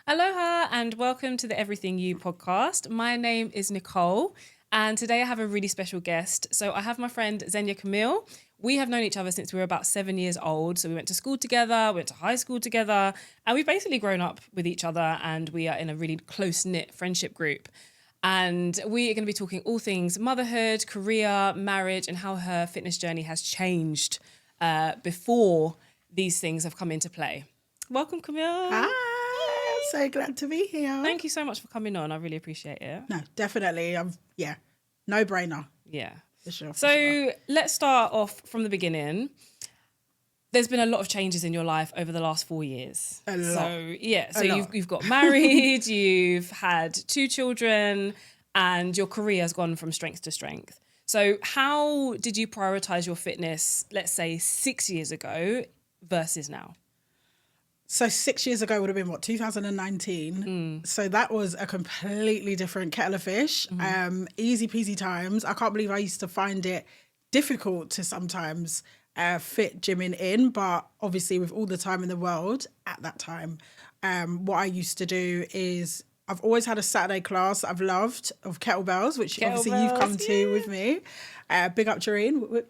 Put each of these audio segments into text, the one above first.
Aloha and welcome to the Everything You podcast. My name is Nicole and today I have a really special guest. So I have my friend Zennia Camille. We have known each other since we were about 7 years old. So we went to school together, went to high school together, and we've basically grown up with each other and we are in a really close-knit friendship group. And we are going to be talking all things motherhood, career, marriage, and how her fitness journey has changed before these things have come into play. Welcome, Camille. Hi, so glad to be here. Thank you so much for coming on. I really appreciate it. No, definitely. No brainer. Yeah. For sure. So let's start off from the beginning. There's been a lot of changes in your life over the last 4 years. A lot. So you've got married, you've had 2 children, and your career has gone from strength to strength. So how did you prioritize your fitness, let's say 6 years ago versus now? So 6 years ago would have been, 2019? So that was a completely different kettle of fish. Easy peasy times. I can't believe I used to find it difficult to sometimes fit gymming in. But obviously with all the time in the world at that time, what I used to do is I've always had a Saturday class that I've loved of kettlebells, which obviously you've come to with me. Big up, Jareen.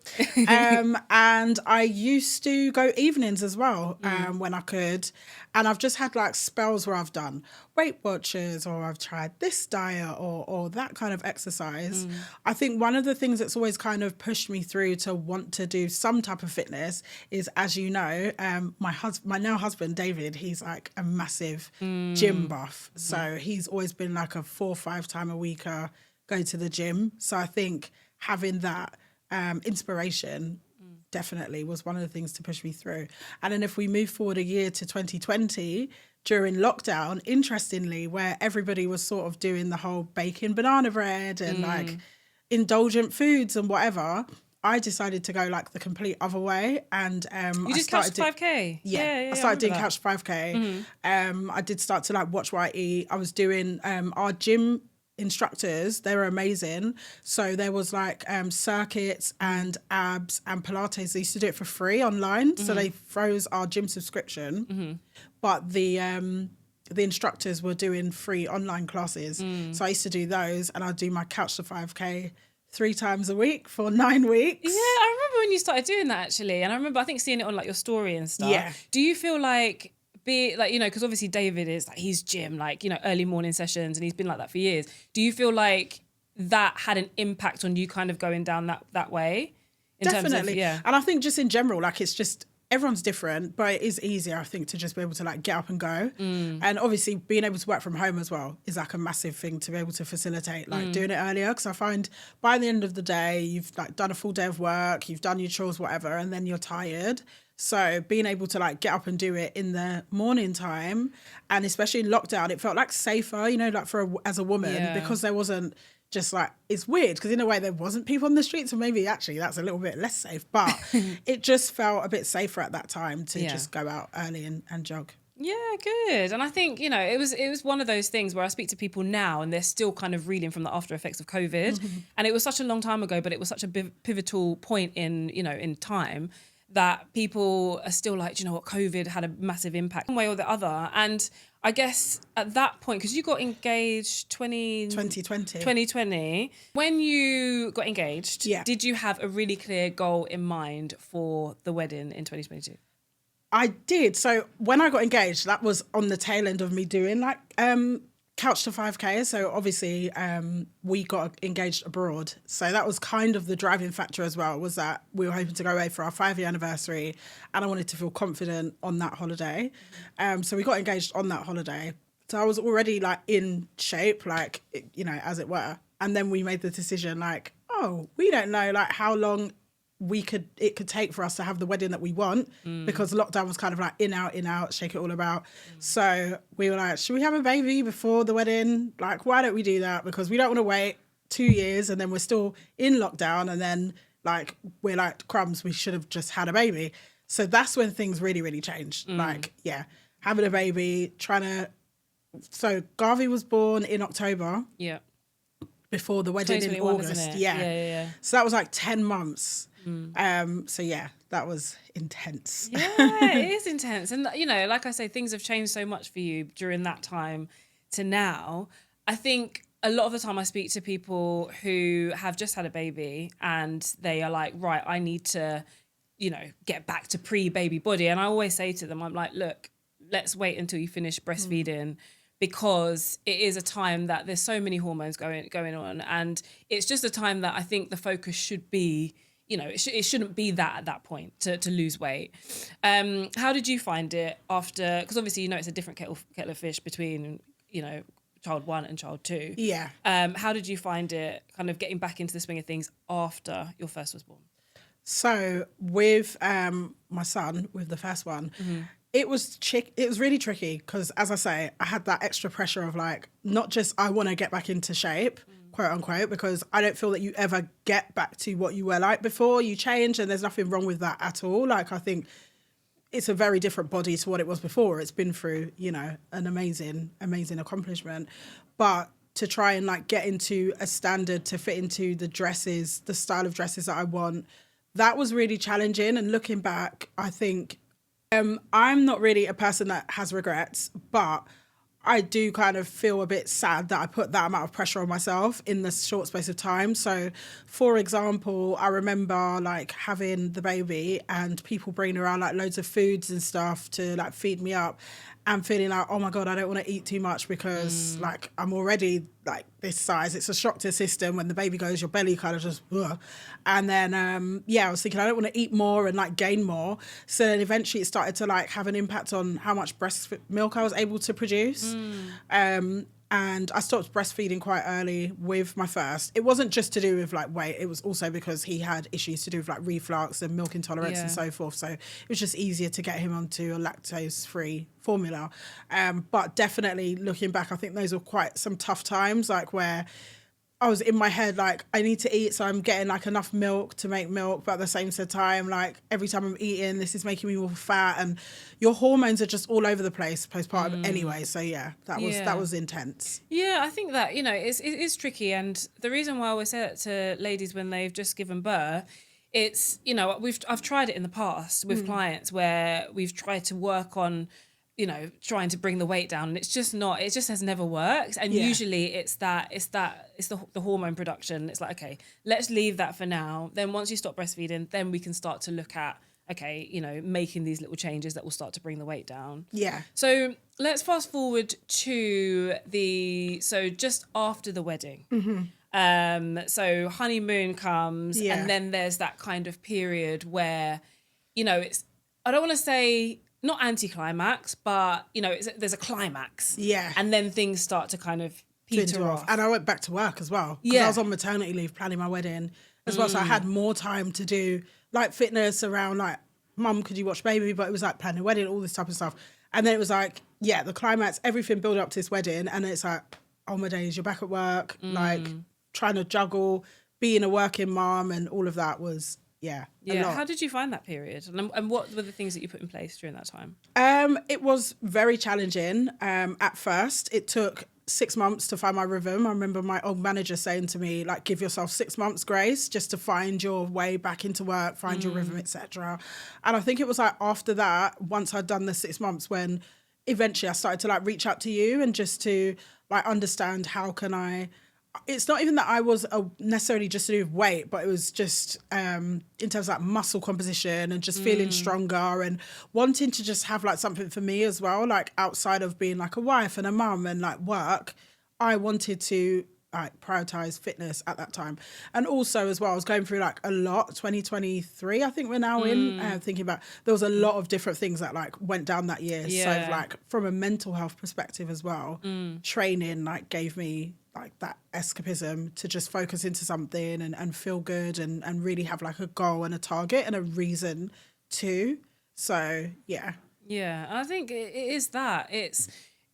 And I used to go evenings as well when I could. And I've just had like spells where I've done Weight Watchers or I've tried this diet or that kind of exercise. I think one of the things that's always kind of pushed me through to want to do some type of fitness is, as you know, my now husband, David, he's like a massive gym buff. So he's always been like a 4 or 5 time a week go to the gym. So I think having that inspiration definitely was one of the things to push me through. And then if we move forward a year to 2020, during lockdown, interestingly, where everybody was sort of doing the whole baking banana bread and like indulgent foods and whatever, I decided to go like the complete other way. And you just Couch 5K? Yeah, I started doing Couch 5K. I did start to like watch what I eat. I was doing our gym instructors, they were amazing. So there was like circuits and abs and Pilates. They used to do it for free online. So they froze our gym subscription. But the instructors were doing free online classes. So I used to do those and I'd do my Couch to 5K 3 times a week for 9 weeks. Yeah, I remember when you started doing that actually. And I remember, I think, seeing it on like your story and stuff. Yeah. Do you feel like, because obviously David is like, he's gym, like, early morning sessions and he's been like that for years. Do you feel like that had an impact on you kind of going down that way? Definitely. And I think just in general, like it's just, everyone's different, but it is easier, I think, to just be able to like get up and go. And obviously being able to work from home as well is like a massive thing to be able to facilitate, like doing it earlier. Because I find by the end of the day, you've like done a full day of work, you've done your chores, whatever, and then you're tired. So being able to like get up and do it in the morning time, and especially in lockdown, it felt like safer, like as a woman, because there wasn't just like, it's weird because in a way there wasn't people on the streets, so maybe actually that's a little bit less safe, but it just felt a bit safer at that time to just go out early and jog. Yeah, good. And I think, it was one of those things where I speak to people now and they're still kind of reeling from the after effects of COVID. And it was such a long time ago, but it was such a pivotal point in time that people are still like, do you know what, COVID had a massive impact one way or the other. And I guess at that point, because you got engaged 2020. When you got engaged, did you have a really clear goal in mind for the wedding in 2022? I did. So when I got engaged, that was on the tail end of me doing like Couch to 5K. So obviously we got engaged abroad. So that was kind of the driving factor as well, was that we were hoping to go away for our 5-year anniversary and I wanted to feel confident on that holiday. So we got engaged on that holiday. So I was already like in shape, like, as it were. And then we made the decision like, oh, we don't know like how long it could take for us to have the wedding that we want, because lockdown was kind of like in, out, shake it all about. So we were like, should we have a baby before the wedding? Like, why don't we do that? Because we don't want to wait 2 years and then we're still in lockdown and then like, we're like, crumbs, we should have just had a baby. So that's when things really, really changed. Like, having a baby, so Garvey was born in October. Yeah. Before the wedding in August. Yeah. So that was like 10 months. So that was intense. Yeah, it is intense. And, you know, like I say, things have changed so much for you during that time to now. I think a lot of the time I speak to people who have just had a baby and they are like, right, I need to, you know, get back to pre-baby body. And I always say to them, I'm like, look, let's wait until you finish breastfeeding because it is a time that there's so many hormones going on. And it's just a time that I think the focus should be, you know, it shouldn't be that at that point to lose weight. How did you find it after, because obviously, you know, it's a different kettle of fish between, you know, child 1 and child 2. Yeah. How did you find it kind of getting back into the swing of things after your first was born? So with my son, with the first one, it was really tricky because, as I say, I had that extra pressure of like, not just I want to get back into shape, quote unquote, because I don't feel that you ever get back to what you were like before. You change and there's nothing wrong with that at all. Like, I think it's a very different body to what it was before. It's been through, you know, an amazing accomplishment. But to try and like get into a standard to fit into the dresses, the style of dresses that I want, that was really challenging. And looking back, I think I'm not really a person that has regrets, but I do kind of feel a bit sad that I put that amount of pressure on myself in this short space of time. So, for example, I remember like having the baby and people bringing around like loads of foods and stuff to like feed me up and feeling like, oh my God, I don't want to eat too much because like I'm already like this size. It's a shock to the system when the baby goes, your belly kind of just, ugh. And then, I was thinking I don't want to eat more and like gain more. So then eventually it started to like have an impact on how much breast milk I was able to produce. And I stopped breastfeeding quite early with my first. It wasn't just to do with like weight. It was also because he had issues to do with like reflux and milk intolerance and so forth. So it was just easier to get him onto a lactose-free formula. But definitely looking back, I think those were quite some tough times, like where I was in my head like, I need to eat, so I'm getting like enough milk to make milk, but at the same time, like every time I'm eating, this is making me more fat, and your hormones are just all over the place postpartum anyway. So that was intense. Yeah, I think that, you know, it is tricky, and the reason why I always say that to ladies when they've just given birth, it's, you know, I've tried it in the past with clients where we've tried to work on, you know, trying to bring the weight down, and it just has never worked. And usually it's the hormone production. It's like, okay, let's leave that for now. Then once you stop breastfeeding, then we can start to look at, okay, you know, making these little changes that will start to bring the weight down. Yeah. So let's fast forward to just after the wedding. So honeymoon comes, and then there's that kind of period where, you know, I don't want to say not anticlimax, but, you know, there's a climax. Yeah. And then things start to kind of peter off. And I went back to work as well. Because I was on maternity leave planning my wedding as well. So I had more time to do like fitness around like, Mum, could you watch baby? But it was like planning a wedding, all this type of stuff. And then it was like, the climax, everything built up to this wedding. And it's like, oh my days, you're back at work, like trying to juggle being a working mom, and all of that was, a lot. How did you find that period? And what were the things that you put in place during that time? It was very challenging. At first, it took 6 months to find my rhythm. I remember my old manager saying to me, like, give yourself 6 months grace just to find your way back into work, find your rhythm, etc. And I think it was like after that, once I'd done the 6 months, when eventually I started to like reach out to you and just to like understand how can I. It's not even that I was necessarily just to do with weight, but it was just in terms of like muscle composition and just feeling stronger and wanting to just have like something for me as well, like outside of being like a wife and a mum and like work. I wanted to like prioritize fitness at that time. And also as well, I was going through like a lot, 2023, I think we're now in, thinking about, there was a lot of different things that like went down that year. So like from a mental health perspective as well, training like gave me like that escapism to just focus into something and feel good and really have like a goal and a target and a reason to. So, yeah. Yeah, I think it is that. It's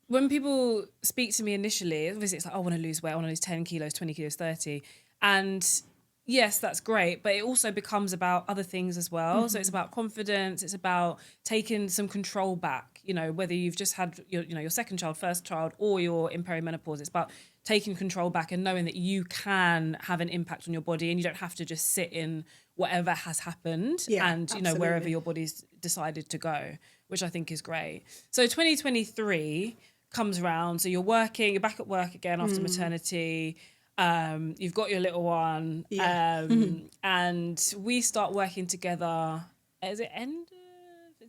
when people speak to me initially, obviously it's like, I want to lose weight, I want to lose 10 kilos, 20 kilos, 30. And yes, that's great, but it also becomes about other things as well. So it's about confidence, it's about taking some control back, you know, whether you've just had your second child, first child, or you're in perimenopause. It's about taking control back and knowing that you can have an impact on your body and you don't have to just sit in whatever has happened and, you know, wherever your body's decided to go, which I think is great. So 2023 comes around. So you're back at work again after maternity. You've got your little one. And we start working together. Is it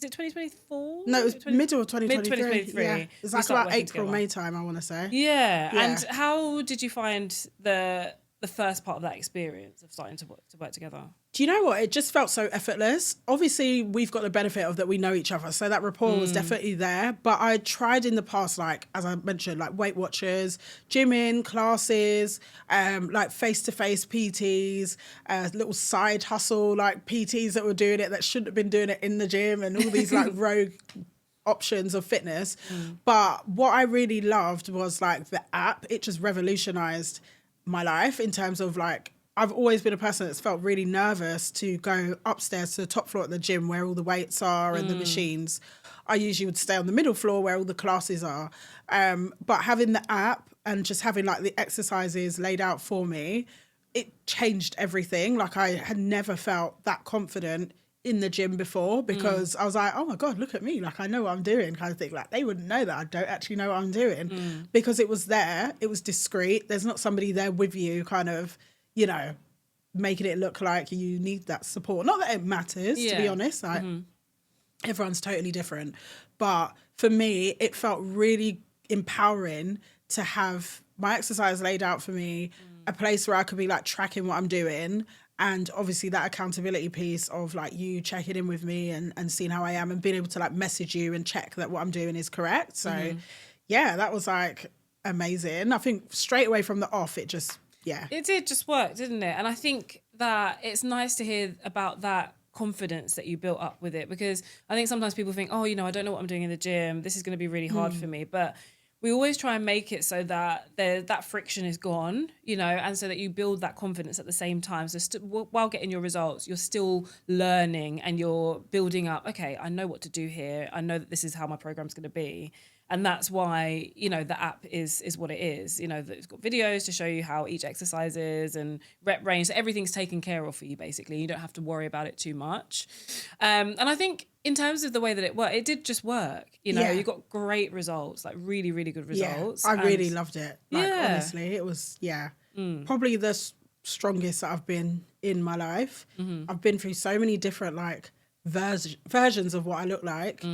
2024? No, it was middle of 2023. Mid-2023. Yeah. It was like about April, May time, I want to say. Yeah. And how did you find the first part of that experience of starting to work together? Do you know what? It just felt so effortless. Obviously, we've got the benefit of that we know each other. So that rapport was definitely there. But I tried in the past, like, as I mentioned, like Weight Watchers, gymming, classes, like face-to-face PTs, little side hustle, like PTs that were doing it that shouldn't have been doing it in the gym, and all these like rogue options of fitness. But what I really loved was like the app. It just revolutionized my life in terms of like, I've always been a person that's felt really nervous to go upstairs to the top floor at the gym where all the weights are and the machines. I usually would stay on the middle floor where all the classes are. But having the app and just having like the exercises laid out for me, it changed everything. Like I had never felt that confident in the gym before, because I was like, oh my God, look at me. Like I know what I'm doing, kind of thing. Like they wouldn't know that I don't actually know what I'm doing, because it was there. It was discreet. There's not somebody there with you kind of, you know, making it look like you need that support. Not that it matters, to be honest. Like everyone's totally different. But for me, it felt really empowering to have my exercise laid out for me, a place where I could be like tracking what I'm doing. And obviously that accountability piece of like you checking in with me and seeing how I am and being able to like message you and check that what I'm doing is correct. So yeah, that was like amazing. I think straight away from the off, it did just work, didn't it? And I think that it's nice to hear about that confidence that you built up with it, because I think sometimes people think, oh, you know, I don't know what I'm doing in the gym. This is going to be really hard for me. But we always try and make it so that that friction is gone, you know, and so that you build that confidence at the same time. So while getting your results, you're still learning and you're building up, okay, I know what to do here. I know that this is how my program's going to be. And that's why, you know, the app is what it is. You know, that it's got videos to show you how each exercise is and rep range. So everything's taken care of for you, basically. You don't have to worry about it too much. And I think in terms of the way that it worked, it did just work. You know, you got great results, like really, really good results. Yeah, I really loved it. Like, honestly, it was, probably the strongest that I've been in my life. I've been through so many different, like, versions of what I look like.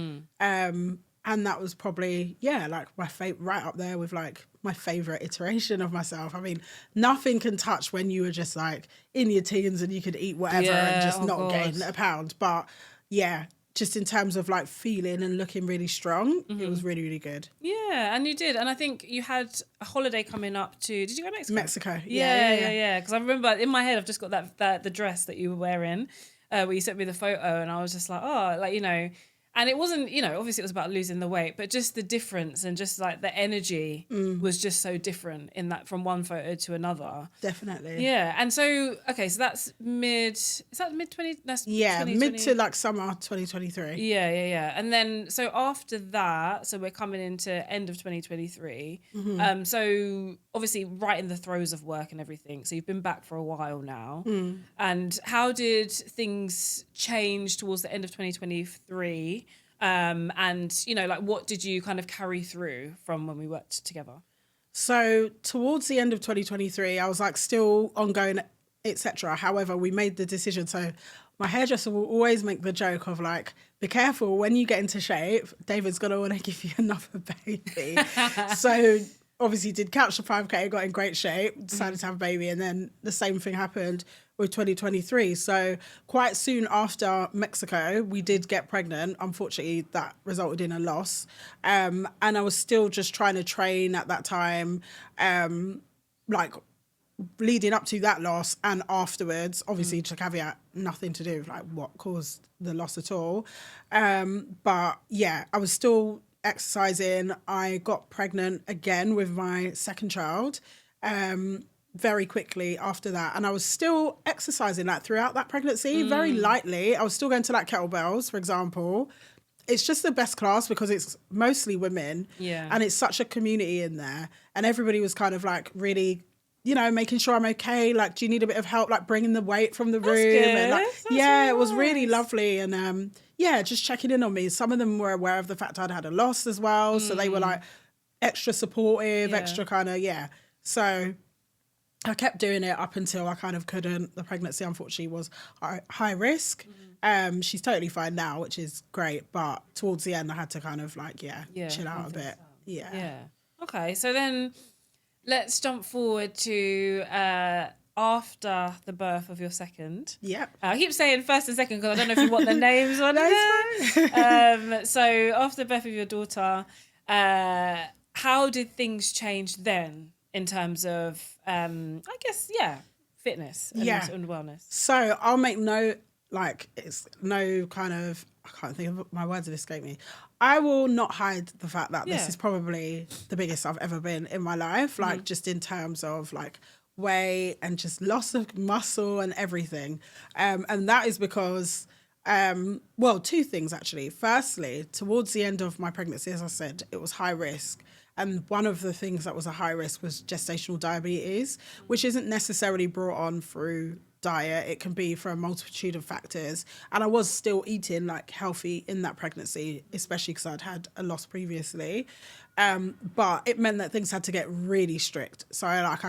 And that was probably, like my right up there with like my favorite iteration of myself. I mean, nothing can touch when you were just like in your teens and you could eat whatever and just not gain a pound. But yeah, just in terms of like feeling and looking really strong, it was really, really good. Yeah, and you did. And I think you had a holiday coming up to, did you go to Mexico? Mexico, yeah. Because I remember in my head, I've just got that the dress that you were wearing, where you sent me the photo, and I was just like, oh, like, you know. And it wasn't, you know, obviously it was about losing the weight, but just the difference and just like the energy was just so different in that, from one photo to another. Definitely. Yeah. And so, okay, so that's mid 20? That's mid to like summer 2023. Yeah. And then, so after that, so we're coming into end of 2023. So obviously right in the throes of work and everything. So you've been back for a while now. And how did things change towards the end of 2023? And, you know, like what did you kind of carry through from when we worked together? So towards the end of 2023, I was like still ongoing, etc. However, we made the decision. So my hairdresser will always make the joke of like, be careful when you get into shape, David's going to want to give you another baby. So obviously did catch the 5K, got in great shape, decided to have a baby. And then the same thing happened with 2023. So quite soon after Mexico, we did get pregnant. Unfortunately, that resulted in a loss. And I was still just trying to train at that time, like leading up to that loss and afterwards, obviously to caveat, nothing to do with like what caused the loss at all. But yeah, I was still exercising. I got pregnant again with my second child. Very quickly after that, and I was still exercising like throughout that pregnancy, very lightly. I was still going to like kettlebells, for example. It's just the best class because it's mostly women, and it's such a community in there, and everybody was kind of like really making sure I'm okay. Like, do you need a bit of help, like bringing the weight from the room? Good. And like, That's really it was really nice. lovely. And just checking in on me. Some of them were aware of the fact I'd had a loss as well. So they were like extra supportive, extra kind of, So I kept doing it up until I kind of couldn't. The pregnancy, unfortunately, was high risk. She's totally fine now, which is great. But towards the end, I had to kind of like, chill out a bit. Yeah. Okay. So then let's jump forward to after the birth of your second. Yep. I keep saying first and second because I don't know if you want the names on there. So after the birth of your daughter, how did things change then in terms of, fitness and wellness? So I'll make note, like, it's no kind of, I can't think of, my words have escaped me. I will not hide the fact that this is probably the biggest I've ever been in my life, like just in terms of like weight and just loss of muscle and everything. And that is because, two things actually. Firstly, towards the end of my pregnancy, as I said, it was high risk. And one of the things that was a high risk was gestational diabetes, which isn't necessarily brought on through diet. It can be from a multitude of factors. And I was still eating like healthy in that pregnancy, especially because I'd had a loss previously. But it meant that things had to get really strict. So I had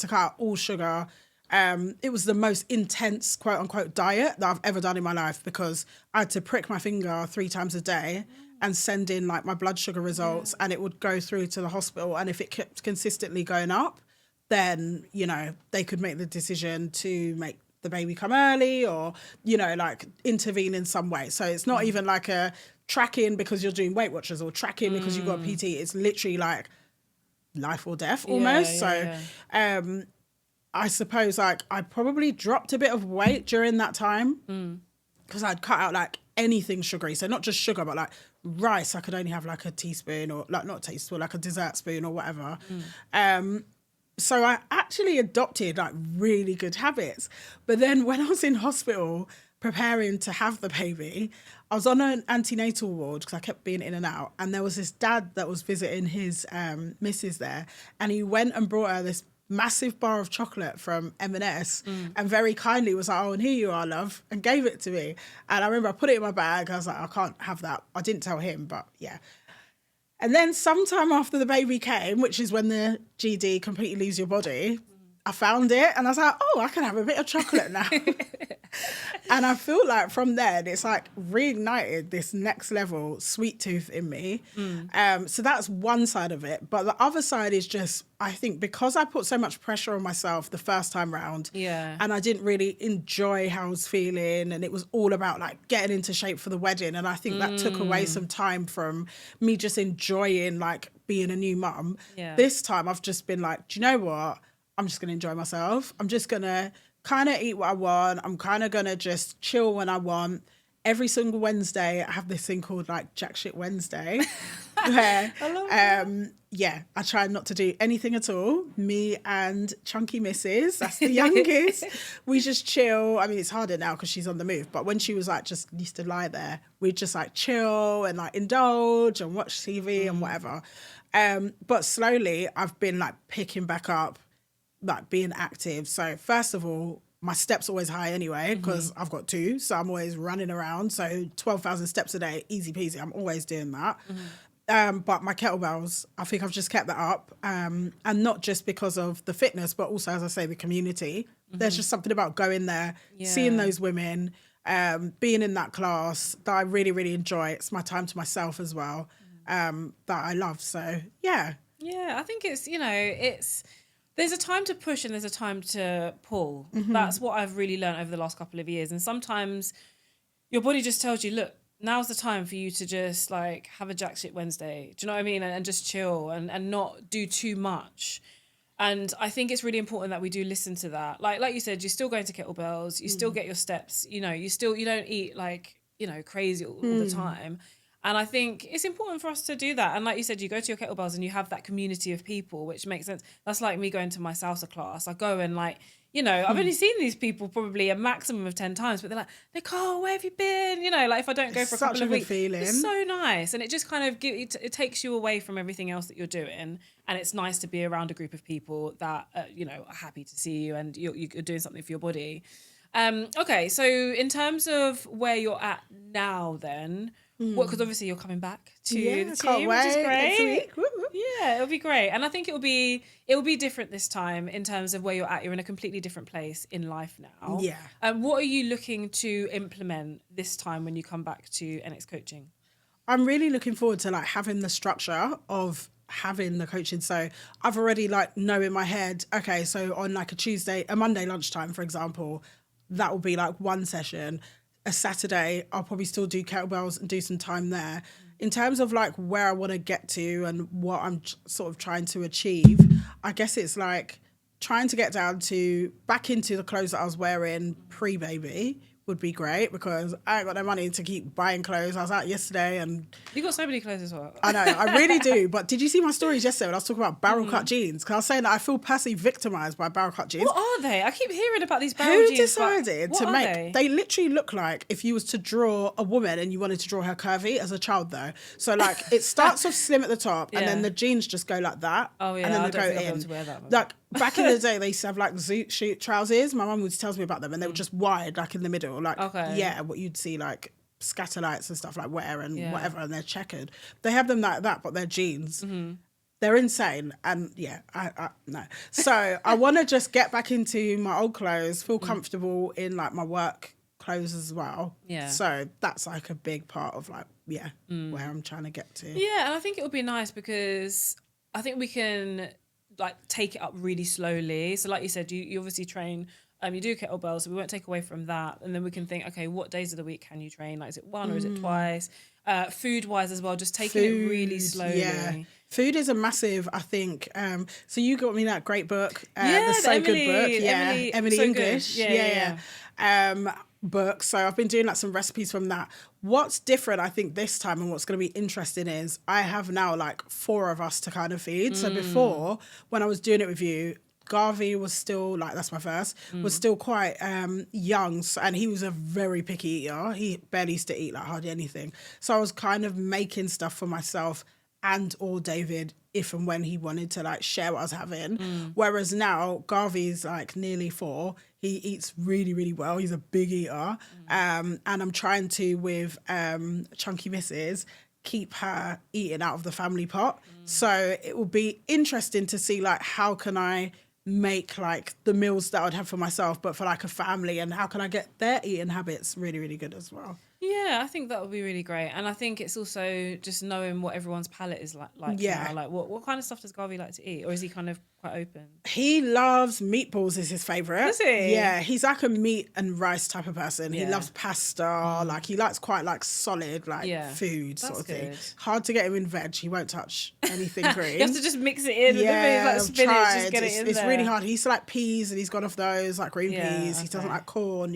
to cut out all sugar. It was the most intense, quote unquote, diet that I've ever done in my life because I had to prick my finger 3 times a day and send in like my blood sugar results and it would go through to the hospital. And if it kept consistently going up, then, they could make the decision to make the baby come early or, like intervene in some way. So it's not even like a tracking because you're doing Weight Watchers or tracking because you've got a PT. It's literally like life or death almost. I suppose like I probably dropped a bit of weight during that time because I'd cut out like anything sugary. So not just sugar, but like rice, I could only have like a teaspoon or like not a teaspoon, like a dessert spoon or whatever. So I actually adopted like really good habits. But then when I was in hospital preparing to have the baby, I was on an antenatal ward because I kept being in and out. And there was this dad that was visiting his missus there. And he went and brought her this massive bar of chocolate from M&S and very kindly was like, oh, and here you are, love, and gave it to me. And I remember I put it in my bag. I was like, I can't have that. I didn't tell him, but yeah. And then sometime after the baby came, which is when the GD completely leaves your body, I found it and I was like, oh, I can have a bit of chocolate now. And I feel like from then it's like reignited this next level sweet tooth in me. So that's one side of it. But the other side is just, I think because I put so much pressure on myself the first time round and I didn't really enjoy how I was feeling and it was all about like getting into shape for the wedding. And I think that took away some time from me just enjoying like being a new mum. This time I've just been like, do you know what? I'm just going to enjoy myself. I'm just going to kind of eat what I want. I'm kind of going to just chill when I want. Every single Wednesday, I have this thing called like Jack Shit Wednesday. Where, I love that. I try not to do anything at all. Me and Chunky Mrs., that's the youngest, we just chill. I mean, it's harder now because she's on the move. But when she was like just used to lie there, we'd just like chill and like indulge and watch TV and whatever. But slowly, I've been like picking back up like being active. So first of all, my steps always high anyway because I've got 2, so I'm always running around. So 12,000 steps a day, easy peasy. I'm always doing that. But my kettlebells, I think I've just kept that up, and not just because of the fitness, but also, as I say, the community. There's just something about going there, seeing those women, being in that class that I really, really enjoy. It's my time to myself as well, that I love. So yeah, I think it's there's a time to push and there's a time to pull. That's what I've really learned over the last couple of years. And sometimes your body just tells you, look, now's the time for you to just like have a Jack Shit Wednesday. Do you know what I mean? And just chill and not do too much. And I think it's really important that we do listen to that. Like you said, you're still going to kettlebells, you still get your steps, you don't eat like, crazy all the time. And I think it's important for us to do that. And like you said, you go to your kettlebells and you have that community of people, which makes sense. That's like me going to my salsa class. I go and like, you know, I've only seen these people probably a maximum of 10 times, but they're like, Nicole, where have you been? You know, like if I don't go for a couple of weeks, it's so nice. And it just kind of it takes you away from everything else that you're doing. And it's nice to be around a group of people that, you know, are happy to see you and you're doing something for your body. Okay, so in terms of where you're at now then, because obviously you're coming back to the team, which is great. Yeah, it'll be great. And I think it'll be different this time in terms of where you're at. You're in a completely different place in life now. Yeah. What are you looking to implement this time when you come back to NX coaching? I'm really looking forward to like having the structure of having the coaching. So I've already like know in my head, okay, so on like a Monday lunchtime, for example, that will be like one session. A Saturday, I'll probably still do kettlebells and do some time there. In terms of like where I want to get to and what I'm sort of trying to achieve, I guess it's like trying to get back into the clothes that I was wearing pre-baby would be great because I ain't got no money to keep buying clothes. I was out yesterday and... You got so many clothes as well. I know, I really do. But did you see my stories yesterday when I was talking about barrel cut jeans? Because I was saying that I feel personally victimised by barrel cut jeans. What are they? I keep hearing about these barrel jeans. Who decided to make... They literally look like if you was to draw a woman and you wanted to draw her curvy as a child though. So like it starts off slim at the top and then the jeans just go like that. Oh yeah, and then I they don't go think I'll be in. able to wear that one. Like back in the day, they used to have like zoot shoot trousers. My mum always tells me about them and they were just wide like in the middle. Like, yeah, what you'd see like scatter lights and stuff like wear and whatever, and they're checkered. They have them like that, but they're jeans. They're insane. And yeah, I no. So I want to just get back into my old clothes, feel comfortable in like my work clothes as well. Yeah. So that's like a big part of like, where I'm trying to get to. Yeah, and I think it would be nice because I think we can like take it up really slowly. So like you said, you obviously train, you do kettlebells, so we won't take away from that. And then we can think, okay, what days of the week can you train? Like, is it one or is it twice? Food-wise as well, just taking it really slowly. Yeah. Food is a massive, I think. So you got me that great book, the So Good book. Yeah, Emily So English. Yeah. Book. So I've been doing like some recipes from that. What's different, I think, this time and what's going to be interesting is I have now like 4 of us to kind of feed. So before, when I was doing it with you, Garvey was still, like, that's my first, was still quite young, and he was a very picky eater. He barely used to eat, like, hardly anything. So I was kind of making stuff for myself and or David if and when he wanted to, like, share what I was having. Whereas now, Garvey's, like, nearly 4. He eats really, really well. He's a big eater. And I'm trying to, with Chunky Misses, keep her eating out of the family pot. So it will be interesting to see, like, how can I make like the meals that I'd have for myself but for like a family, and how can I get their eating habits really, really good as well. Yeah, I think that would be really great. And I think it's also just knowing what everyone's palate is like now. Like what kind of stuff does Garvey like to eat, or is he kind of quite open? He loves meatballs, is his favourite. Is he? Yeah, he's like a meat and rice type of person. He loves pasta, like he likes quite like solid like food sort of thing. Hard to get him in veg. He won't touch anything green. You have to just mix it in with like spinach, just get it in it's there. really hard. He used to like peas and he's gone off those, like green peas. He doesn't like corn,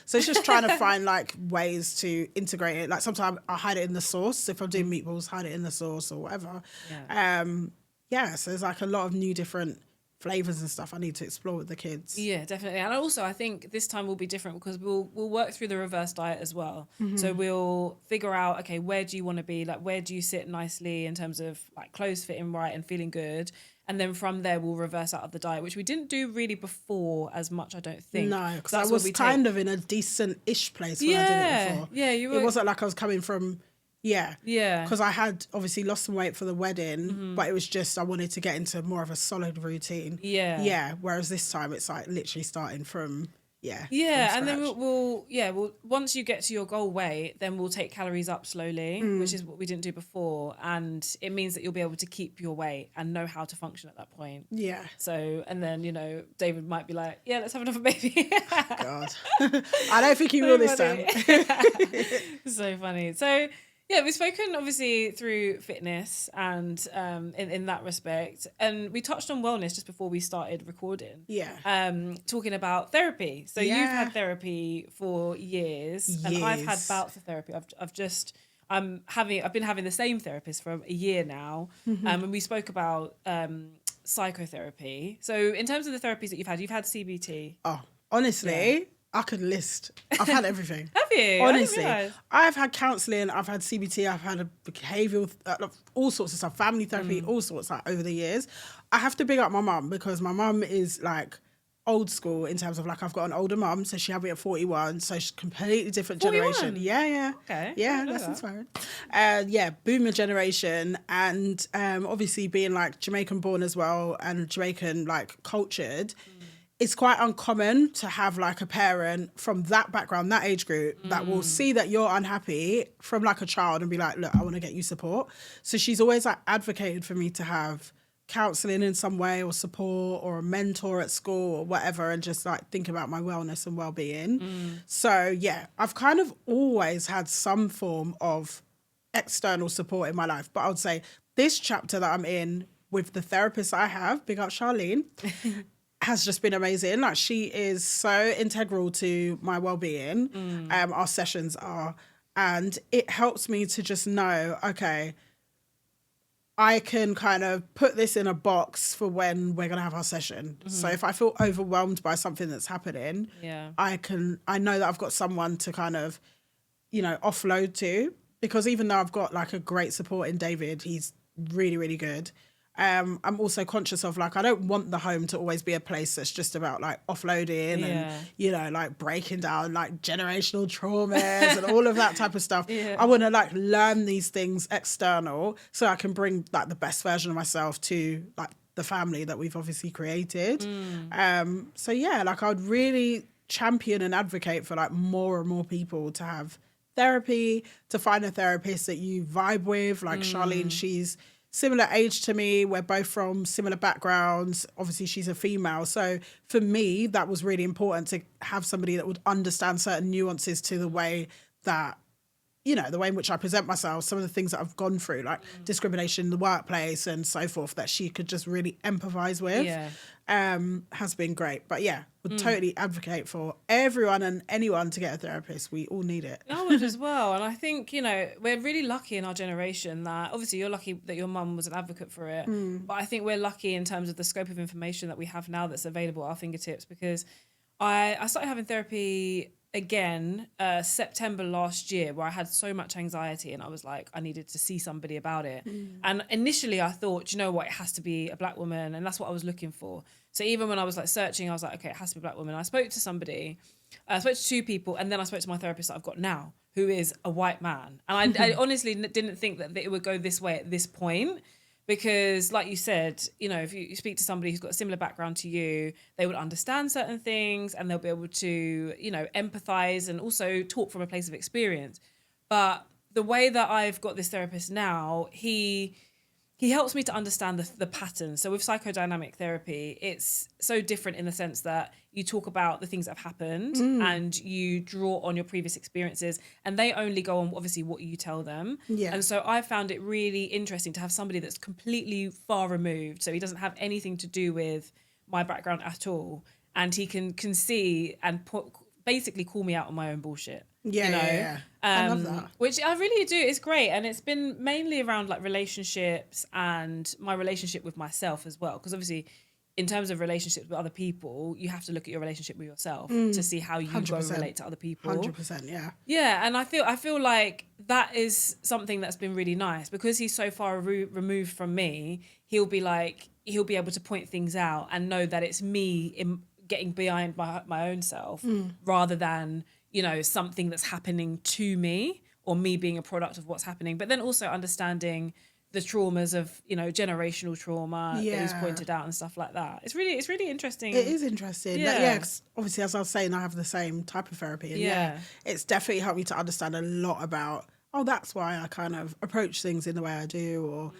So it's just trying to find like ways to integrate it. Like sometimes I hide it in the sauce. If I'm doing meatballs, hide it in the sauce or whatever. So there's like a lot of new different flavours and stuff I need to explore with the kids. Yeah, definitely. And also I think this time will be different because we'll work through the reverse diet as well. So we'll figure out, okay, where do you want to be? Like, where do you sit nicely in terms of like clothes fitting right and feeling good? And then from there, we'll reverse out of the diet, which we didn't do really before as much, I don't think. No, because I was kind of in a decent-ish place when I did it before. Yeah, you were. It wasn't like I was coming from... Yeah. Because I had obviously lost some weight for the wedding, but it was just I wanted to get into more of a solid routine. Yeah. Whereas this time it's like literally starting from and then we'll once you get to your goal weight, then we'll take calories up slowly, which is what we didn't do before, and it means that you'll be able to keep your weight and know how to function at that point. Yeah. So and then David might be like, yeah, let's have another baby. God, I don't think he will this time. So funny. So. Yeah, we've spoken obviously through fitness and in that respect, and we touched on wellness just before we started recording. Yeah. Talking about therapy. So you've had therapy for years, and I've had bouts of therapy. I've been having the same therapist for a year now. And we spoke about psychotherapy. So in terms of the therapies that you've had CBT. Oh, honestly, I could list. I've had everything. Have you? Honestly, I've had counselling, I've had CBT, I've had a behavioural, all sorts of stuff, family therapy, all sorts like over the years. I have to big up my mum because my mum is like old school in terms of like I've got an older mum, so she had me at 41, so she's completely different 41? generation. Yeah. Okay. Yeah, that's inspiring. Boomer generation, and obviously being like Jamaican born as well and Jamaican like cultured. It's quite uncommon to have like a parent from that background, that age group, that will see that you're unhappy from like a child and be like, look, I want to get you support. So she's always like advocated for me to have counselling in some way or support or a mentor at school or whatever, and just like think about my wellness and well-being. So yeah, I've kind of always had some form of external support in my life. But I would say this chapter that I'm in with the therapist I have, big up Charlene, has just been amazing. Like she is so integral to my well-being. Our sessions are, and it helps me to just know, okay, I can kind of put this in a box for when we're going to have our session. So if I feel overwhelmed by something that's happening, I know that I've got someone to kind of, offload to, because even though I've got like a great support in David, he's really, really good. I'm also conscious of like, I don't want the home to always be a place that's just about like offloading and, like breaking down like generational traumas and all of that type of stuff. I want to like learn these things external so I can bring like the best version of myself to like the family that we've obviously created. So yeah, like I would really champion and advocate for like more and more people to have therapy, to find a therapist that you vibe with. Like Charlene, she's similar age to me. We're both from similar backgrounds. Obviously, she's a female. So for me, that was really important to have somebody that would understand certain nuances to the way that, the way in which I present myself, some of the things that I've gone through, like discrimination in the workplace and so forth, that she could just really empathize with, has been great. But yeah, would totally advocate for everyone and anyone to get a therapist. We all need it. I would as well. And I think, we're really lucky in our generation that obviously you're lucky that your mum was an advocate for it. But I think we're lucky in terms of the scope of information that we have now that's available at our fingertips, because I started having therapy again September last year, where I had so much anxiety and I was like, I needed to see somebody about it. And initially I thought, it has to be a black woman, and that's what I was looking for. So even when I was like searching, I was like, okay, it has to be a black woman. I spoke to somebody, I spoke to two people, and then I spoke to my therapist that I've got now, who is a white man. And I honestly didn't think that it would go this way at this point. Because like you said, if you speak to somebody who's got a similar background to you, they would understand certain things and they'll be able to, empathize and also talk from a place of experience. But the way that I've got this therapist now, he helps me to understand the patterns. So with psychodynamic therapy, it's so different in the sense that you talk about the things that have happened and you draw on your previous experiences, and they only go on obviously what you tell them. And so I found it really interesting to have somebody that's completely far removed. So he doesn't have anything to do with my background at all. And he can see and basically call me out on my own bullshit. I love that. Which I really do. It's great. And it's been mainly around like relationships and my relationship with myself as well. Because obviously in terms of relationships with other people, you have to look at your relationship with yourself to see how you 100%. go relate to other people. 100%, yeah. Yeah, and I feel like that is something that's been really nice, because he's so far removed from me. He'll be able to point things out and know that it's me getting behind my own self rather than, something that's happening to me or me being a product of what's happening. But then also understanding the traumas of, generational trauma that he's pointed out and stuff like that. It's really interesting. It is interesting. Yeah. 'Cause obviously, as I was saying, I have the same type of therapy. And it's definitely helped me to understand a lot about, that's why I kind of approach things in the way I do, or,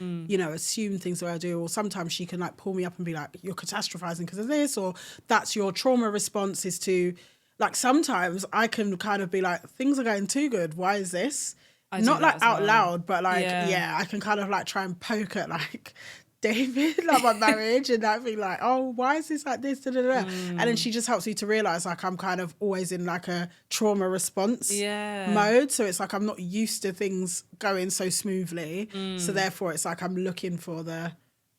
assume things the way I do. Or sometimes she can like pull me up and be like, you're catastrophizing because of this, or that's your trauma response is to, like, sometimes I can kind of be like, things are going too good. Why is this? Not like out loud, but like, I can kind of like try and poke at like David, like my marriage, and I'd be like, oh, why is this like this? Da, da, da. And then she just helps me to realise like I'm kind of always in like a trauma response mode. So it's like I'm not used to things going so smoothly. So therefore it's like I'm looking for the,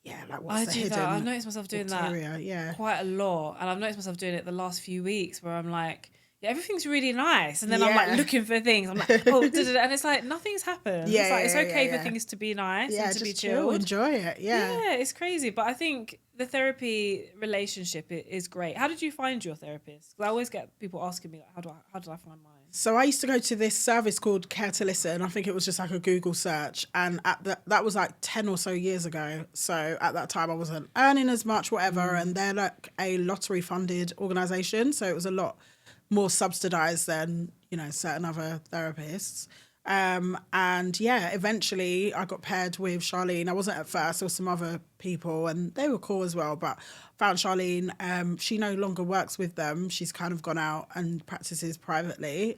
like what's the hidden I've noticed myself doing bacteria, quite a lot. And I've noticed myself doing it the last few weeks where I'm like, everything's really nice. And then I'm like looking for things. I'm like, oh, and it's like nothing's happened. It's like, it's okay for things to be nice and to be chilled. Enjoy it. Yeah, it's crazy. But I think the therapy relationship is great. How did you find your therapist? Because I always get people asking me, like, how did I find mine? So I used to go to this service called Care to Listen. I think it was just like a Google search. And that was like 10 or so years ago. So at that time I wasn't earning as much, whatever. And they're like a lottery funded organisation. So it was a lot more subsidised than, certain other therapists. And eventually I got paired with Charlene. I wasn't at first, there were some other people and they were cool as well, but found Charlene. She no longer works with them. She's kind of gone out and practices privately,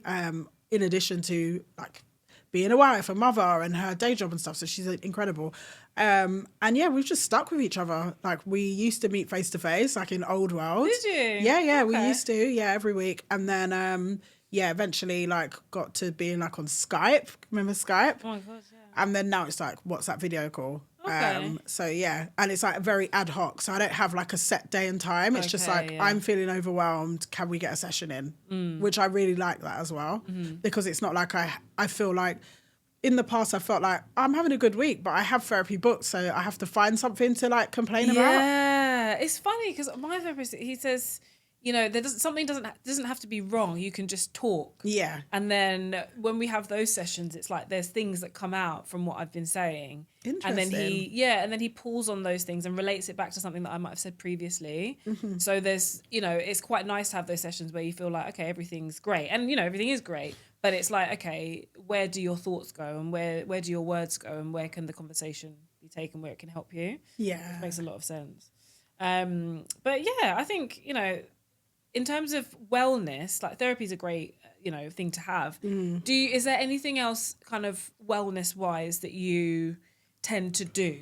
in addition to like being a wife, a mother and her day job and stuff. So she's incredible. And we've just stuck with each other. Like we used to meet face to face, like in old world. Did you? Yeah, okay. We used to, every week. And then, eventually like got to being like on Skype. Remember Skype? Oh my God, yeah. And then now it's like WhatsApp video call. Okay. And it's like very ad hoc. So I don't have like a set day and time. It's just like, I'm feeling overwhelmed. Can we get a session in? Which I really like that as well. Because it's not like I feel like in the past I felt like I'm having a good week, but I have therapy booked. So I have to find something to like complain about. Yeah. It's funny because my therapist, he says, something doesn't have to be wrong. You can just talk. Yeah. And then when we have those sessions, it's like there's things that come out from what I've been saying. Interesting. And then he pulls on those things and relates it back to something that I might have said previously. So there's, it's quite nice to have those sessions where you feel like, okay, everything's great. And, everything is great. But it's like, okay, where do your thoughts go and where do your words go and where can the conversation be taken where it can help you? Yeah. Which makes a lot of sense. But yeah, I think, in terms of wellness, like therapy is a great, thing to have. Is there anything else kind of wellness wise that you tend to do?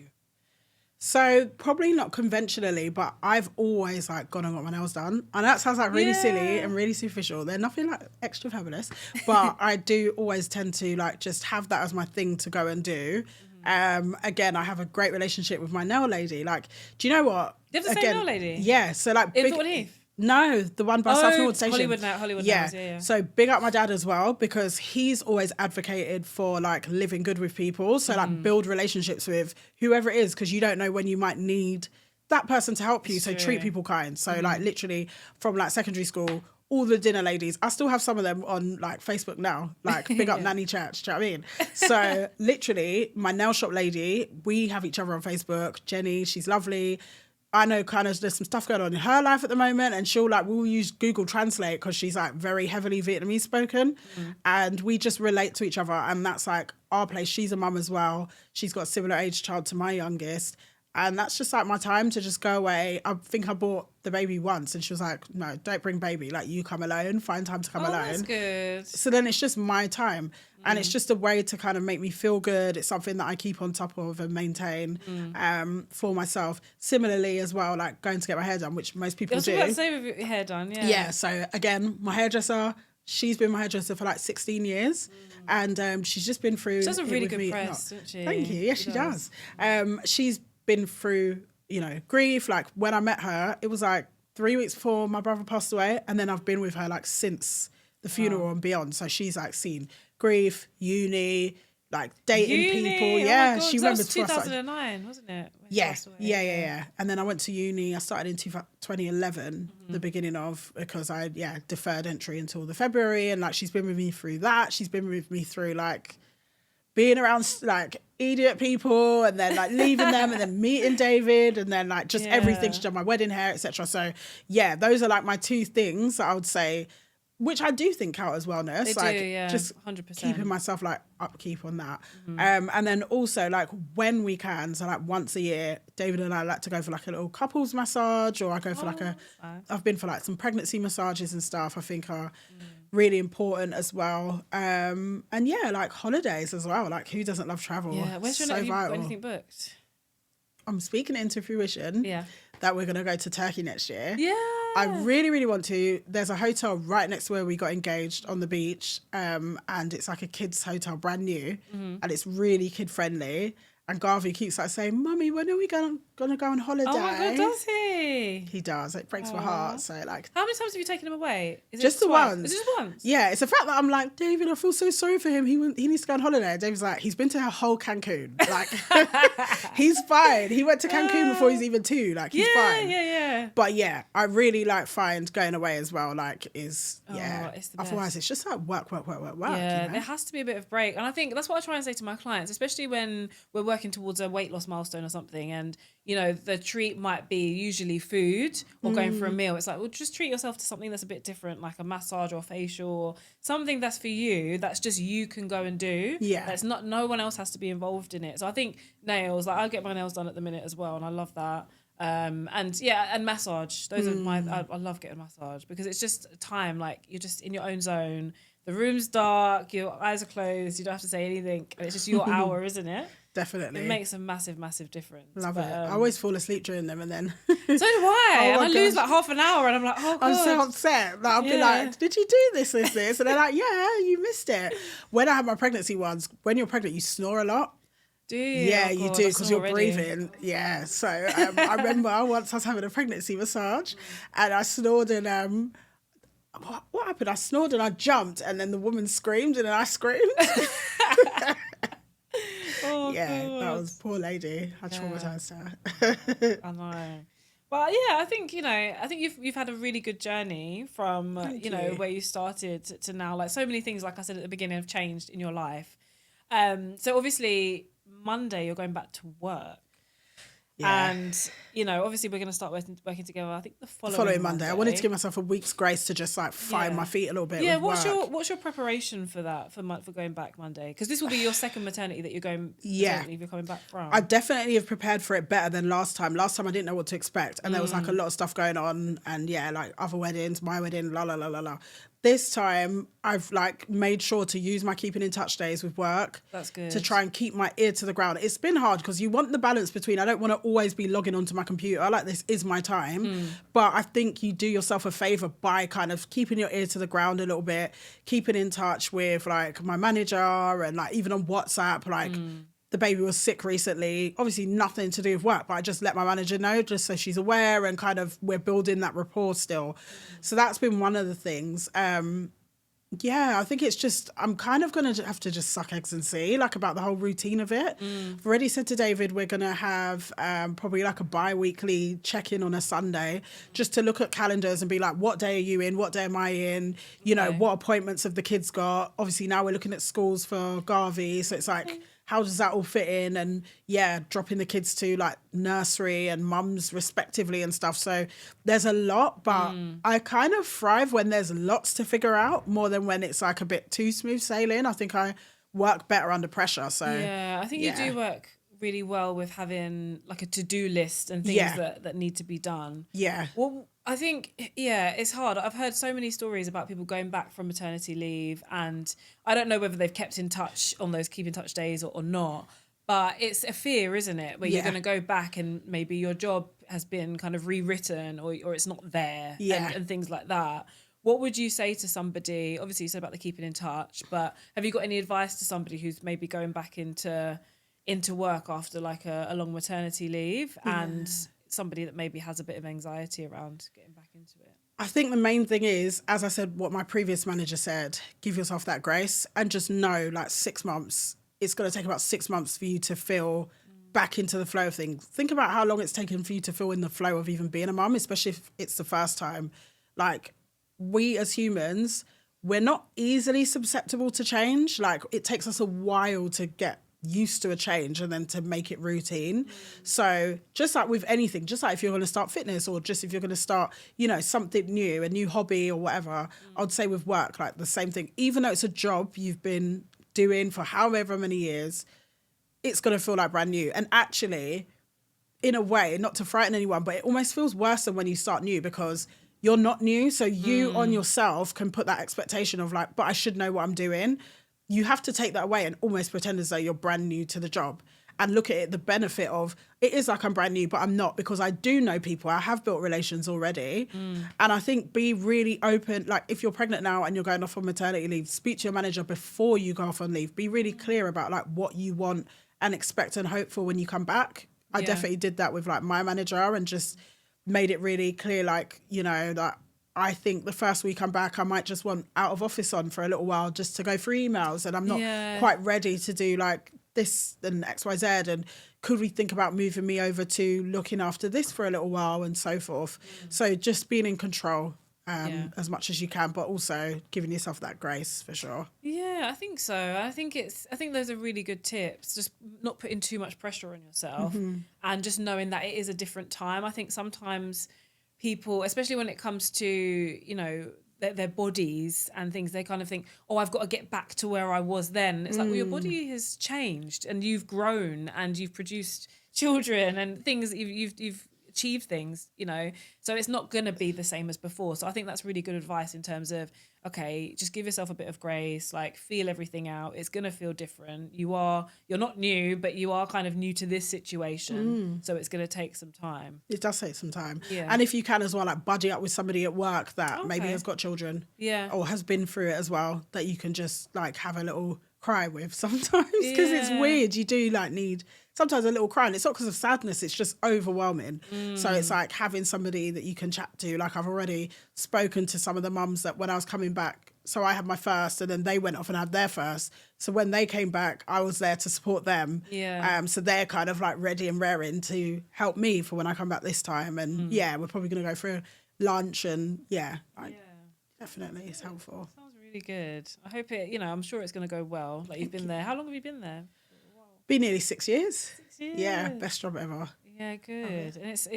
So probably not conventionally, but I've always like gone and got my nails done. And that sounds like really silly and really superficial. They're nothing like extra fabulous, but I do always tend to like just have that as my thing to go and do. Again, I have a great relationship with my nail lady. Like, do you know what? You have the same nail lady? Yeah. So like no, the one by South Norwood Station. Hollywood Nails, yeah. So big up my dad as well, because he's always advocated for like living good with people. So like build relationships with whoever it is, because you don't know when you might need that person to help you. So treat people kind. So like literally from like secondary school, all the dinner ladies, I still have some of them on like Facebook now, like big up Nanny Church, do you know what I mean? So literally my nail shop lady, we have each other on Facebook. Jenny, she's lovely. I know kind of there's some stuff going on in her life at the moment, and we'll use Google Translate because she's like very heavily Vietnamese spoken, and we just relate to each other, and that's like our place. She's a mum as well. She's got a similar age child to my youngest, and that's just like my time to just go away. I think I brought the baby once, and she was like, "No, don't bring baby. Like you come alone. Find time to come alone." That's good. So then it's just my time. And it's just a way to kind of make me feel good. It's something that I keep on top of and maintain for myself. Similarly as well, like going to get my hair done, which most people do. I was about to say with your hair done, yeah. Yeah, so again, my hairdresser, she's been my hairdresser for like 16 years. And she's just been through... She does a really good press, doesn't she? Thank you. Yes, she does. She's been through, grief. Like when I met her, it was like 3 weeks before my brother passed away. And then I've been with her like since the funeral and beyond. So she's like seen grief, uni, like dating people. Yeah, she remembered 2009, wasn't it? Yeah. And then I went to uni. I started in 2011, the beginning of, because I deferred entry until the February, and like she's been with me through that. She's been with me through like being around like idiot people, and then like leaving them, and then meeting David, and then like just everything. She's done my wedding hair, etc. So yeah, those are like my two things that I would say, which I do think count as wellness. They like do, yeah, just 100%. Keeping myself like upkeep on that. And then also like when we can, so like once a year, David and I like to go for like a little couples massage, or I go for I've been for like some pregnancy massages and stuff I think are really important as well. And yeah, like holidays as well. Like who doesn't love travel? Yeah, where's your so have you got vital. anything booked? I'm speaking into fruition that we're going to go to Turkey next year. Yeah. I really, really want to. There's a hotel right next to where we got engaged on the beach. And it's like a kids hotel, brand new. And it's really kid friendly. And Garvey keeps like saying, Mummy, when are we gonna go on holiday? Oh my God, does he? He does. It breaks my heart. So like, how many times have you taken him away? Is just it the once. Is it just once? Yeah, it's the fact that I'm like, David, I feel so sorry for him. He needs to go on holiday. David's like, he's been to a whole Cancun. Like, he's fine. He went to Cancun before he's even 2. Like, he's fine. Yeah. But yeah, I really like find going away as well. Like, it's the best. Otherwise, it's just like work. Yeah, you know? there has to be a bit of break, and I think that's what I try and say to my clients, especially when we're working towards a weight loss milestone or something, and you know the treat might be usually food or going for a meal. It's like, well, just treat yourself to something that's a bit different, like a massage or facial, or something that's for you, that's just you can go and do. Yeah, that's not, no one else has to be involved in it. So I think nails, like I get my nails done at the minute as well, and I love that. And massage. Those are I love getting a massage because it's just time. Like you're just in your own zone. The room's dark. Your eyes are closed. You don't have to say anything. And it's just your hour, isn't it? Definitely. It makes a massive, massive difference. Love it. I always fall asleep during them and then... So do I. And I lose like half an hour and I'm like, oh God. I'm so upset. Like, I'll be like, did you do this? And they're like, yeah, you missed it. When I had my pregnancy ones, when you're pregnant, you snore a lot. Do you? Yeah, oh, you God, do because you're already. breathing. Yeah. So I remember once I was having a pregnancy massage and I snored and... What happened? I snored and I jumped and then the woman screamed and then I screamed. Oh, yeah, God. that was poor lady. I traumatized her. I know. But yeah, I think you've had a really good journey from where you started to now. Like so many things, like I said at the beginning, have changed in your life. So obviously Monday you're going back to work. Yeah. And obviously we're going to start working together. I think the following Monday. I wanted to give myself a week's grace to just like find my feet a little bit. Yeah. With what's your preparation for that for going back Monday? Because this will be your second maternity that you're going. Yeah, you're coming back from. I definitely have prepared for it better than last time. Last time I didn't know what to expect, and there was like a lot of stuff going on, and like other weddings, my wedding, la la la la la. This time, I've like made sure to use my keeping in touch days with work. That's good. To try and keep my ear to the ground. It's been hard because you want the balance between, I don't want to always be logging onto my computer. Like this is my time. But I think you do yourself a favor by kind of keeping your ear to the ground a little bit, keeping in touch with like my manager and like even on WhatsApp, like the baby was sick recently. Obviously nothing to do with work, but I just let my manager know just so she's aware and kind of we're building that rapport still. So that's been one of the things. Yeah, I think it's just, I'm kind of going to have to just suck eggs and see, like about the whole routine of it. I've already said to David, we're going to have probably like a bi-weekly check-in on a Sunday, just to look at calendars and be like, what day are you in? What day am I in? You know, what appointments have the kids got? Obviously now we're looking at schools for Garvey. So it's like, how does that all fit in? And yeah, dropping the kids to like nursery and mums respectively and stuff. So there's a lot, but I kind of thrive when there's lots to figure out more than when it's like a bit too smooth sailing. I think I work better under pressure. So yeah, I think you do work really well with having like a to-do list and things that need to be done. Yeah. Well, I think, it's hard. I've heard so many stories about people going back from maternity leave, and I don't know whether they've kept in touch on those keep in touch days or not, but it's a fear, isn't it? Where you're going to go back and maybe your job has been kind of rewritten or it's not there and things like that. What would you say to somebody? Obviously you said about the keeping in touch, but have you got any advice to somebody who's maybe going back into work after like a long maternity leave and somebody that maybe has a bit of anxiety around getting back into it? I think the main thing is, as I said, what my previous manager said, give yourself that grace and just know like 6 months, it's going to take about 6 months for you to feel back into the flow of things. Think about how long it's taken for you to feel in the flow of even being a mum, especially if it's the first time. Like we as humans, we're not easily susceptible to change. Like it takes us a while to get used to a change and then to make it routine. So just like with anything, just like if you're going to start fitness or just if you're going to start, something new, a new hobby or whatever, I'd say with work, like the same thing. Even though it's a job you've been doing for however many years, it's going to feel like brand new. And actually, in a way, not to frighten anyone, but it almost feels worse than when you start new because you're not new. So you on yourself can put that expectation of like, but I should know what I'm doing. You have to take that away and almost pretend as though you're brand new to the job. and look at it, the benefit of it is like I'm brand new, but I'm not, because I do know people. I have built relations already. And I think be really open. Like if you're pregnant now and you're going off on maternity leave, speak to your manager before you go off on leave. Be really clear about like what you want and expect and hope for when you come back. I definitely did that with like my manager and just made it really clear, like, you know, that I think the first week I'm back, I might just want out of office on for a little while just to go through emails, and I'm not quite ready to do like this and XYZ, and could we think about moving me over to looking after this for a little while and so forth. So just being in control as much as you can, but also giving yourself that grace for sure. Yeah, I think so. I think those are really good tips. Just not putting too much pressure on yourself and just knowing that it is a different time. I think sometimes people, especially when it comes to, you know, their bodies and things, they kind of think, oh, I've got to get back to where I was then. It's like, well, your body has changed and you've grown and you've produced children and things, you've achieved things, you know, so it's not going to be the same as before. So I think that's really good advice in terms of, okay, just give yourself a bit of grace, like feel everything out. It's going to feel different. You're not new, but you are kind of new to this situation. So it's going to take some time. It does take some time. Yeah. And if you can as well, like buddy up with somebody at work that maybe has got children or has been through it as well, that you can just like have a little cry with sometimes, because it's weird. You do like need sometimes a little cry, and it's not because of sadness, it's just overwhelming. So it's like having somebody that you can chat to. Like I've already spoken to some of the mums that when I was coming back, so I had my first and then they went off and had their first. So when they came back, I was there to support them. So they're kind of like ready and raring to help me for when I come back this time. And we're probably going to go for lunch and definitely it's helpful. Sounds really good. I hope it, you know, I'm sure it's going to go well. Like you've been there. How long have you been there? Been nearly 6 years. 6 years. Yeah, best job ever. Yeah, good. And it's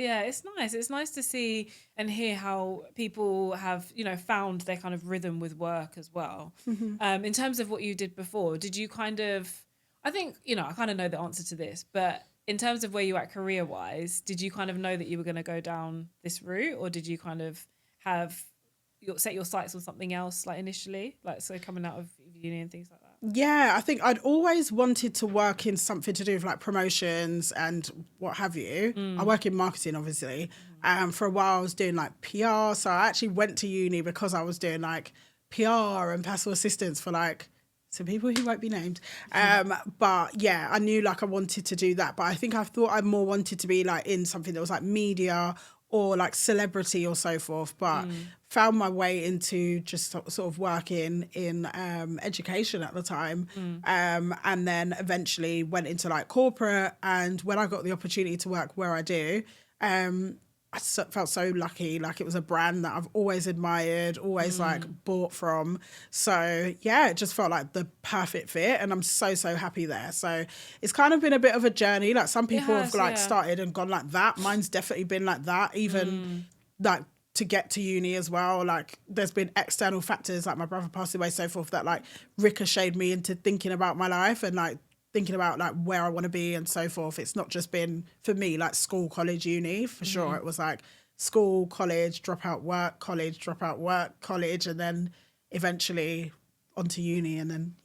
nice. It's nice to see and hear how people have, you know, found their kind of rhythm with work as well. In terms of what you did before, did you kind of, I think, you know, I kind of know the answer to this, but in terms of where you at career-wise, did you kind of know that you were going to go down this route, or did you kind of set your sights on something else, like initially, like so coming out of uni and things like that? Yeah, I think I'd always wanted to work in something to do with like promotions and what have you. I work in marketing, obviously. For a while I was doing like PR. So I actually went to uni because I was doing like PR and personal assistance for like some people who won't be named. But yeah, I knew like I wanted to do that. But I think I thought I more wanted to be like in something that was like media or like celebrity or so forth, but found my way into just sort of working in education at the time, and then eventually went into like corporate. And when I got the opportunity to work where I do, I felt so lucky. Like it was a brand that I've always admired, always like bought from. So yeah, it just felt like the perfect fit, and I'm so happy there. So it's kind of been a bit of a journey. Like some people have like started and gone like that. Mine's definitely been like that. Even like to get to uni as well. Like there's been external factors, like my brother passed away, so forth, that like ricocheted me into thinking about my life and like thinking about like where I want to be and so forth. It's not just been for me like school, college, uni for sure. It was like school, college, drop out work, college, drop out work, college, and then eventually onto uni, and then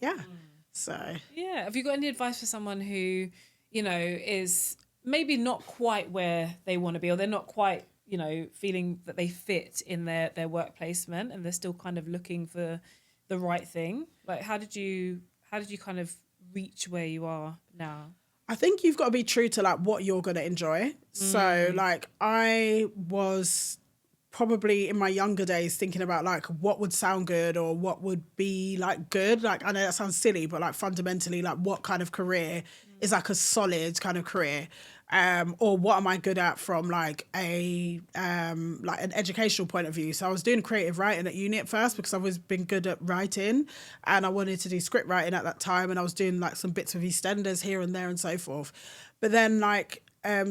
so have you got any advice for someone who, you know, is maybe not quite where they want to be, or they're not quite, you know, feeling that they fit in their work placement, and they're still kind of looking for the right thing? Like how did you kind of reach where you are now? I think you've got to be true to like what you're going to enjoy. So like I was probably in my younger days thinking about like what would sound good or what would be like good. Like I know that sounds silly, but like fundamentally like what kind of career is like a solid kind of career. Or what am I good at from like a like an educational point of view. So I was doing creative writing at uni at first because I've always been good at writing, and I wanted to do script writing at that time, and I was doing like some bits with EastEnders here and there and so forth. But then like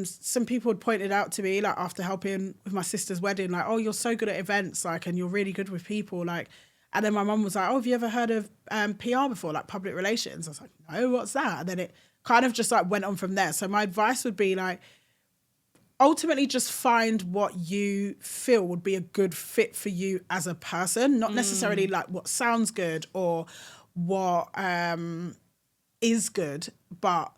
some people had pointed out to me like after helping with my sister's wedding, like, oh, you're so good at events, like, and you're really good with people, like. And then my mum was like, oh, have you ever heard of PR before, like public relations? I was like, no, what's that? And then it kind of just like went on from there. So my advice would be like, ultimately just find what you feel would be a good fit for you as a person, not necessarily like what sounds good or what is good, but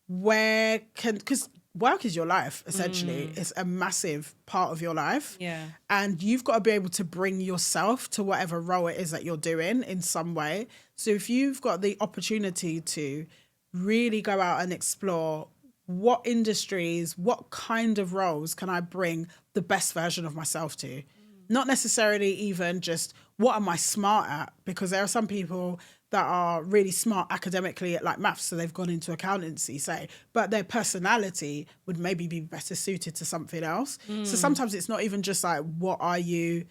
because work is your life, essentially. It's a massive part of your life. Yeah. And you've got to be able to bring yourself to whatever role it is that you're doing in some way. So if you've got the opportunity to really go out and explore what industries, what kind of roles can I bring the best version of myself to? Not necessarily even just what am I smart at? Because there are some people that are really smart academically at like maths, so they've gone into accountancy, say, but their personality would maybe be better suited to something else. So sometimes it's not even just like, what are you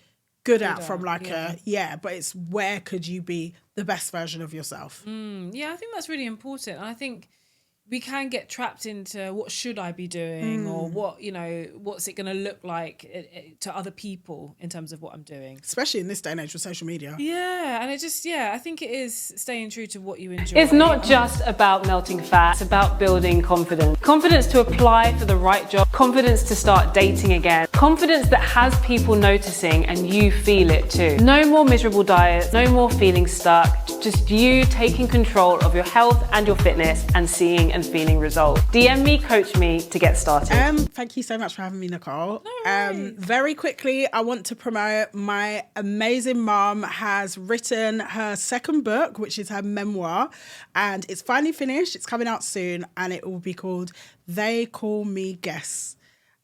good at from like but it's where could you be the best version of yourself? Yeah, I think that's really important. And I think we can get trapped into what should I be doing or what, what's it going to look like to other people in terms of what I'm doing. Especially in this day and age with social media. Yeah, and I think it is staying true to what you enjoy. It's not just about melting fat, it's about building confidence. Confidence to apply for the right job, confidence to start dating again, confidence that has people noticing and you feel it too. No more miserable diets, no more feeling stuck, just you taking control of your health and your fitness and seeing and feeling results. DM me, coach me to get started. Thank you so much for having me, Nicole. No worries. Very quickly, I want to promote my amazing mom has written her second book, which is her memoir, and it's finally finished. It's coming out soon, and it will be called They Call Me Guess.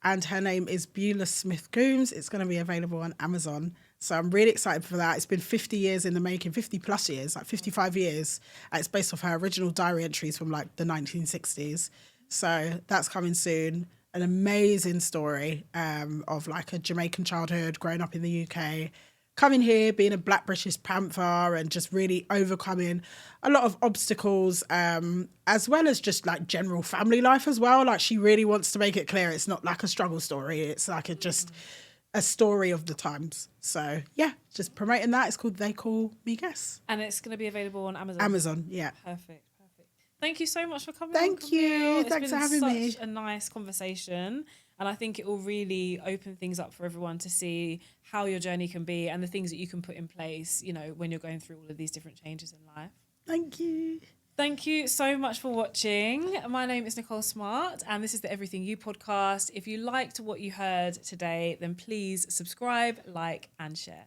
And her name is Beulah Smith Coombs. It's going to be available on Amazon. So I'm really excited for that. It's been 50 years in the making, 50 plus years, like 55 years. It's based off her original diary entries from like the 1960s. So that's coming soon. An amazing story of like a Jamaican childhood, growing up in the UK, coming here, being a Black British Panther and just really overcoming a lot of obstacles, as well as just like general family life as well. Like she really wants to make it clear it's not like a struggle story. It's like a story of the times. So yeah, just promoting that. It's called They Call Me Guess. And it's going to be available on Amazon. Amazon, yeah. Perfect. Thank you so much for coming. Thank you. It's Thanks for been having me. such a nice conversation. And I think it will really open things up for everyone to see how your journey can be and the things that you can put in place, when you're going through all of these different changes in life. Thank you. Thank you so much for watching. My name is Nicole Smart and this is the Everything You podcast. If you liked what you heard today, then please subscribe, like and share.